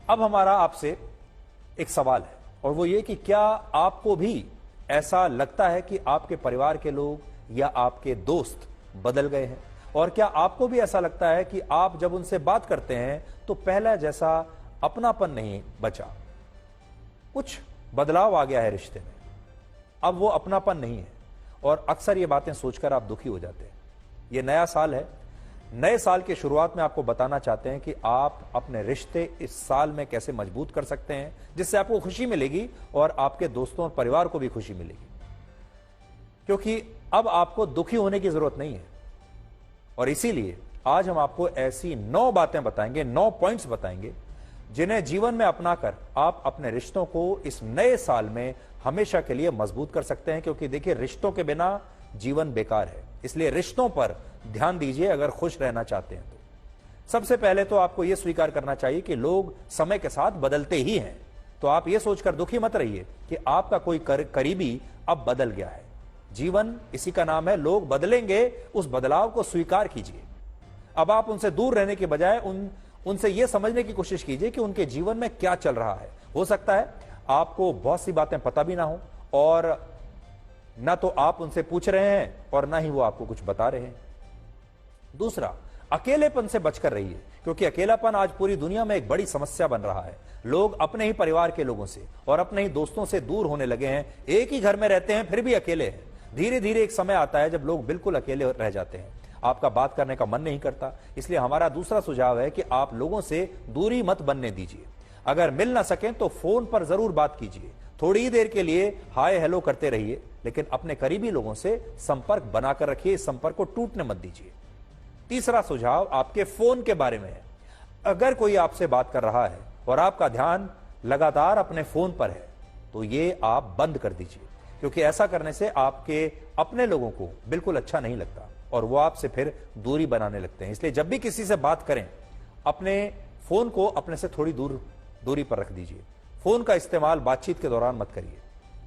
अब हमारा आपसे एक सवाल है और वो ये कि क्या आपको भी ऐसा लगता है कि आपके परिवार के लोग या आपके दोस्त बदल गए हैं? और क्या आपको भी ऐसा लगता है कि आप जब उनसे बात करते हैं तो पहला जैसा अपनापन नहीं बचा, कुछ बदलाव आ गया है रिश्ते में, अब वो अपनापन नहीं है? और अक्सर ये बातें सोचकर आप दुखी हो जाते हैं। ये नया साल है, नए साल की शुरुआत में आपको बताना चाहते हैं कि आप अपने रिश्ते इस साल में कैसे मजबूत कर सकते हैं जिससे आपको खुशी मिलेगी और आपके दोस्तों और परिवार को भी खुशी मिलेगी। क्योंकि अब आपको दुखी होने की जरूरत नहीं है और इसीलिए आज हम आपको ऐसी 9 बातें बताएंगे, 9 पॉइंट्स बताएंगे जिन्हें जीवन में अपनाकर आप अपने रिश्तों को इस नए साल में हमेशा के लिए मजबूत कर सकते हैं। क्योंकि देखिए, रिश्तों के बिना जीवन बेकार है, इसलिए रिश्तों पर ध्यान दीजिए अगर खुश रहना चाहते हैं तो। सबसे पहले तो आपको यह स्वीकार करना चाहिए कि लोग समय के साथ बदलते ही हैं, तो आप यह सोचकर दुखी मत रहिए कि आपका कोई करीबी अब बदल गया है। जीवन इसी का नाम है, लोग बदलेंगे, उस बदलाव को स्वीकार कीजिए। अब आप उनसे दूर रहने के बजाय उनसे यह समझने की कोशिश कीजिए कि उनके जीवन में क्या चल रहा है। हो सकता है आपको बहुत सी बातें पता भी ना हो और ना तो आप उनसे पूछ रहे हैं और ना ही वो आपको कुछ बता रहे हैं। दूसरा, अकेलेपन से बचकर रहिए, क्योंकि अकेलापन आज पूरी दुनिया में एक बड़ी समस्या बन रहा है। लोग अपने ही परिवार के लोगों से और अपने ही दोस्तों से दूर होने लगे हैं, एक ही घर में रहते हैं फिर भी अकेले हैं। धीरे धीरे एक समय आता है जब लोग बिल्कुल अकेले रह जाते हैं, आपका बात करने का मन नहीं करता। इसलिए हमारा दूसरा सुझाव है कि आप लोगों से दूरी मत बनने दीजिए। अगर मिल ना सकें तो फोन पर जरूर बात कीजिए, थोड़ी ही देर के लिए हाय हेलो करते रहिए, लेकिन अपने करीबी लोगों से संपर्क बनाकर रखिए, इस संपर्क को टूटने मत दीजिए। तीसरा सुझाव आपके फोन के बारे में है। अगर कोई आपसे बात कर रहा है और आपका ध्यान लगातार अपने फोन पर है तो ये आप बंद कर दीजिए, क्योंकि ऐसा करने से आपके अपने लोगों को बिल्कुल अच्छा नहीं लगता और वो आपसे फिर दूरी बनाने लगते हैं। इसलिए जब भी किसी से बात करें, अपने फोन को अपने से थोड़ी दूरी पर रख दीजिए। फोन का इस्तेमाल बातचीत के दौरान मत करिए।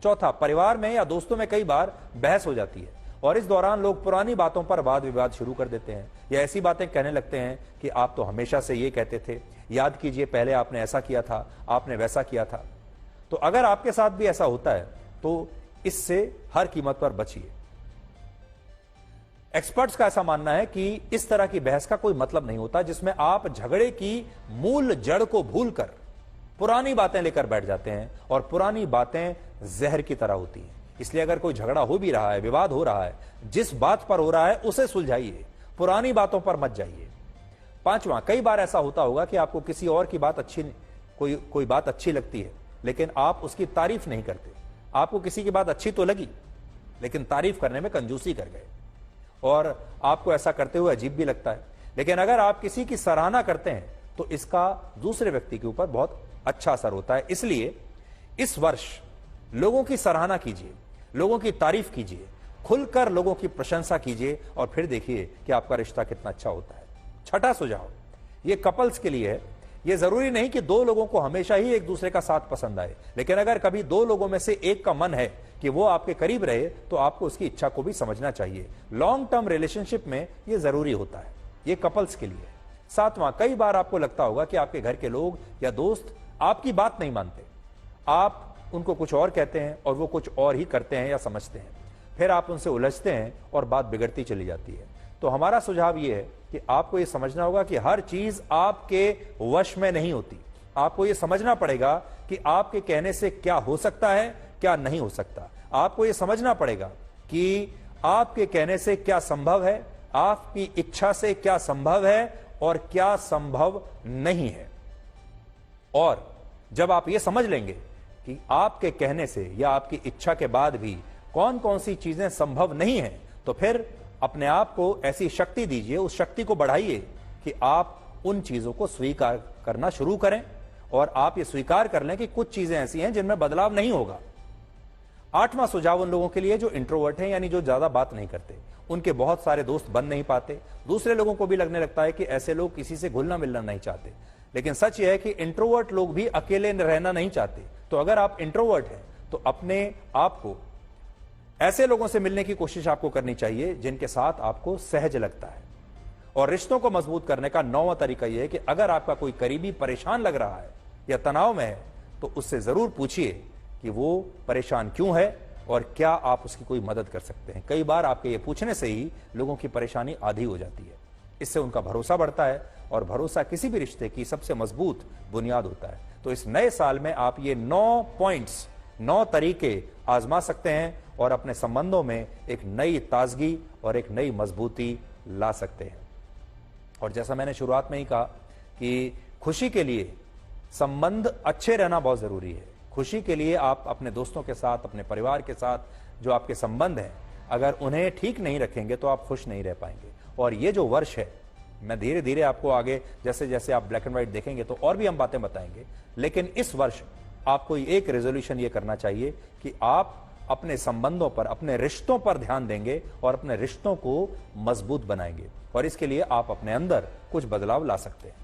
चौथा, परिवार में या दोस्तों में कई बार बहस हो जाती है और इस दौरान लोग पुरानी बातों पर वाद विवाद शुरू कर देते हैं या ऐसी बातें कहने लगते हैं कि आप तो हमेशा से ये कहते थे, याद कीजिए पहले आपने ऐसा किया था, आपने वैसा किया था। तो अगर आपके साथ भी ऐसा होता है तो इससे हर कीमत पर बचिए। एक्सपर्ट्स का ऐसा मानना है कि इस तरह की बहस का कोई मतलब नहीं होता जिसमें आप झगड़े की मूल जड़ को भूलकर पुरानी बातें लेकर बैठ जाते हैं और पुरानी बातें जहर की तरह होती हैं। इसलिए अगर कोई झगड़ा हो भी रहा है, विवाद हो रहा है, जिस बात पर हो रहा है उसे सुलझाइए, पुरानी बातों पर मत जाइए। पांचवा, कई बार ऐसा होता होगा कि आपको किसी और की बात कोई बात अच्छी लगती है लेकिन आप उसकी तारीफ नहीं करते। आपको किसी की बात अच्छी तो लगी लेकिन तारीफ करने में कंजूसी कर गए और आपको ऐसा करते हुए अजीब भी लगता है। लेकिन अगर आप किसी की सराहना करते हैं तो इसका दूसरे व्यक्ति के ऊपर बहुत अच्छा असर होता है। इसलिए इस वर्ष लोगों की सराहना कीजिए, लोगों की तारीफ कीजिए, खुलकर लोगों की प्रशंसा कीजिए और फिर देखिए कि आपका रिश्ता कितना अच्छा होता है। छठा सुझाव, ये कपल्स के लिए है। ये जरूरी नहीं कि 2 लोगों को हमेशा ही एक दूसरे का साथ पसंद आए, लेकिन अगर कभी 2 लोगों में से एक का मन है कि वो आपके करीब रहे तो आपको उसकी इच्छा को भी समझना चाहिए। लॉन्ग टर्म रिलेशनशिप में ये जरूरी होता है। ये कपल्स के लिए। सातवां, कई बार आपको लगता होगा कि आपके घर के लोग या दोस्त आपकी बात नहीं मानते। आप उनको कुछ और कहते हैं और वो कुछ और ही करते हैं या समझते हैं, फिर आप उनसे उलझते हैं और बात बिगड़ती चली जाती है। तो हमारा सुझाव ये है कि आपको ये समझना होगा कि हर चीज आपके वश में नहीं होती। आपको ये समझना पड़ेगा कि आपके कहने से क्या हो सकता है, क्या नहीं हो सकता। आपको ये समझना पड़ेगा कि आपके कहने से क्या संभव है, आपकी इच्छा से क्या संभव है और क्या संभव नहीं है। और जब आप ये समझ लेंगे कि आपके कहने से या आपकी इच्छा के बाद भी कौन कौन सी चीजें संभव नहीं है, तो फिर अपने आप को ऐसी शक्ति दीजिए, उस शक्ति को बढ़ाइए कि आप उन चीजों को स्वीकार करना शुरू करें और आप ये स्वीकार कर लें कि कुछ चीजें ऐसी हैं जिनमें बदलाव नहीं होगा। आठवां सुझाव उन लोगों के लिए जो इंट्रोवर्ट हैं, यानी जो ज्यादा बात नहीं करते। उनके बहुत सारे दोस्त बन नहीं पाते। दूसरे लोगों को भी लगने लगता है कि ऐसे लोग किसी से घुलना मिलना नहीं चाहते, लेकिन सच यह है कि इंट्रोवर्ट लोग भी अकेले रहना नहीं चाहते। तो अगर आप इंट्रोवर्ट हैं तो अपने आप को ऐसे लोगों से मिलने की कोशिश आपको करनी चाहिए जिनके साथ आपको सहज लगता है। और रिश्तों को मजबूत करने का 9वां तरीका यह है कि अगर आपका कोई करीबी परेशान लग रहा है या तनाव में है तो उससे जरूर पूछिए कि वो परेशान क्यों है और क्या आप उसकी कोई मदद कर सकते हैं। कई बार आपके ये पूछने से ही लोगों की परेशानी आधी हो जाती है, इससे उनका भरोसा बढ़ता है और भरोसा किसी भी रिश्ते की सबसे मजबूत बुनियाद होता है। तो इस नए साल में आप ये 9 पॉइंट्स, 9 तरीके आजमा सकते हैं और अपने संबंधों में एक नई ताजगी और एक नई मजबूती ला सकते हैं। और जैसा मैंने शुरुआत में ही कहा कि खुशी के लिए संबंध अच्छे रहना बहुत जरूरी है। खुशी के लिए आप अपने दोस्तों के साथ, अपने परिवार के साथ जो आपके संबंध हैं, अगर उन्हें ठीक नहीं रखेंगे तो आप खुश नहीं रह पाएंगे। और ये जो वर्ष है, मैं धीरे धीरे आपको आगे जैसे जैसे आप ब्लैक एंड व्हाइट देखेंगे तो और भी हम बातें बताएंगे, लेकिन इस वर्ष आपको एक रेजोल्यूशन ये करना चाहिए कि आप अपने संबंधों पर, अपने रिश्तों पर ध्यान देंगे और अपने रिश्तों को मजबूत बनाएंगे। और इसके लिए आप अपने अंदर कुछ बदलाव ला सकते हैं।